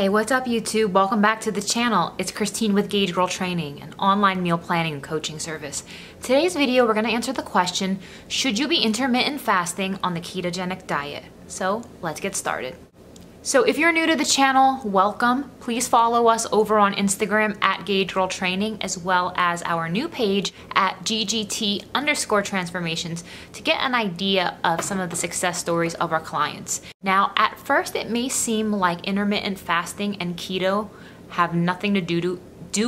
Hey, what's up YouTube? Welcome back to the channel. It's Christine with Gauge Girl Training, an online meal planning and coaching service. Today's video, we're gonna answer the question, should you be intermittent fasting on the ketogenic diet? So let's get started. So if you're new to the channel, welcome. Please follow us over on Instagram at Gauge Girl Training, as well as our new page at GGT_transformations to get an idea of some of the success stories of our clients. Now, at first it may seem like intermittent fasting and keto have nothing to do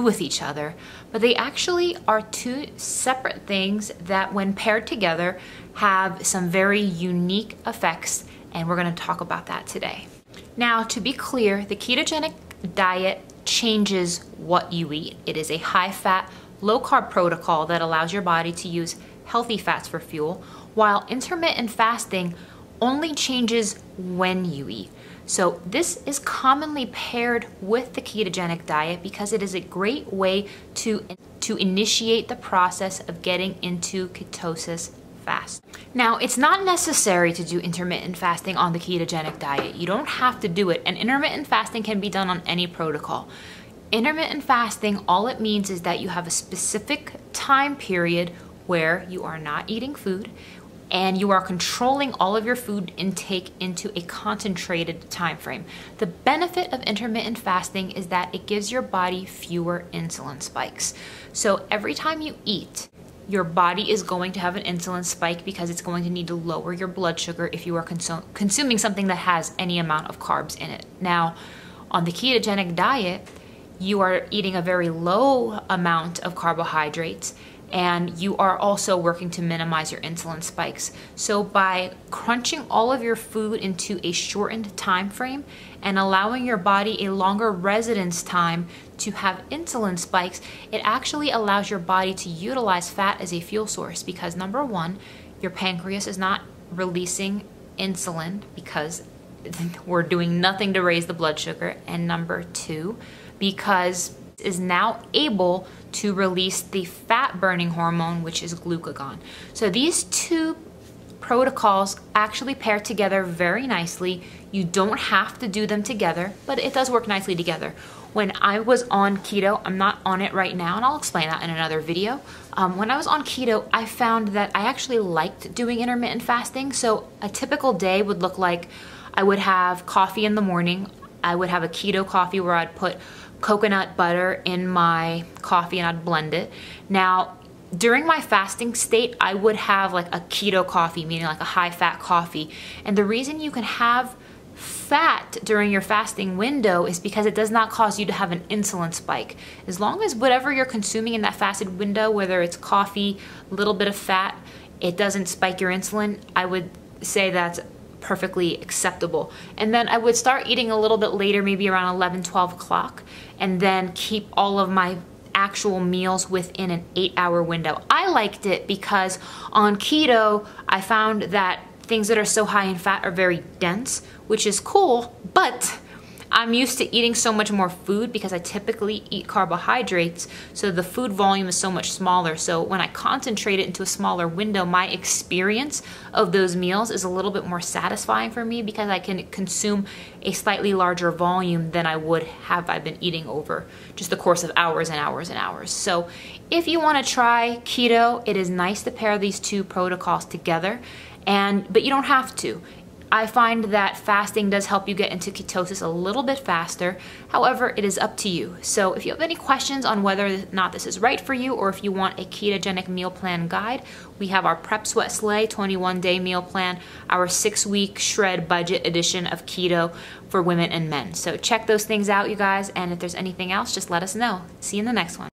with each other, but they actually are two separate things that when paired together have some very unique effects, and we're gonna talk about that today. Now, to be clear, the ketogenic diet changes what you eat. It is a high-fat, low-carb protocol that allows your body to use healthy fats for fuel, while intermittent fasting only changes when you eat. So this is commonly paired with the ketogenic diet because it is a great way to initiate the process of getting into ketosis fast. Now, it's not necessary to do intermittent fasting on the ketogenic diet. You don't have to do it, and intermittent fasting can be done on any protocol. Intermittent fasting, all it means is that you have a specific time period where you are not eating food and you are controlling all of your food intake into a concentrated time frame. The benefit of intermittent fasting is that it gives your body fewer insulin spikes. So every time you eat, your body is going to have an insulin spike because it's going to need to lower your blood sugar if you are consuming something that has any amount of carbs in it. Now, on the ketogenic diet, you are eating a very low amount of carbohydrates, and you are also working to minimize your insulin spikes. So by crunching all of your food into a shortened time frame and allowing your body a longer residence time to have insulin spikes, it actually allows your body to utilize fat as a fuel source because number one, your pancreas is not releasing insulin because we're doing nothing to raise the blood sugar, and number two, because it is now able to release the fat burning hormone, which is glucagon. So these two protocols actually pair together very nicely. You don't have to do them together, but it does work nicely together. When I was on keto, I'm not on it right now, and I'll explain that in another video. When I was on keto, I found that I actually liked doing intermittent fasting. So a typical day would look like I would have coffee in the morning. I would have a keto coffee where I'd put coconut butter in my coffee and I'd blend it. Now, during my fasting state, I would have like a keto coffee, meaning like a high-fat coffee. And the reason you can have fat during your fasting window is because it does not cause you to have an insulin spike. As long as whatever you're consuming in that fasted window, whether it's coffee, a little bit of fat, it doesn't spike your insulin, I would say that's perfectly acceptable. And then I would start eating a little bit later, maybe around 11, 12 o'clock, and then keep all of my actual meals within an 8-hour window. I liked it because on keto, I found that things that are so high in fat are very dense, which is cool, but I'm used to eating so much more food because I typically eat carbohydrates, so the food volume is so much smaller. So when I concentrate it into a smaller window, my experience of those meals is a little bit more satisfying for me because I can consume a slightly larger volume than I would have I've been eating over just the course of hours and hours and hours. So if you want to try keto, it is nice to pair these two protocols together, but you don't have to. I find that fasting does help you get into ketosis a little bit faster. However, it is up to you. So if you have any questions on whether or not this is right for you, or if you want a ketogenic meal plan guide, we have our Prep Sweat Slay 21-day meal plan, our 6-week shred budget edition of keto for women and men. So check those things out, you guys. And if there's anything else, just let us know. See you in the next one.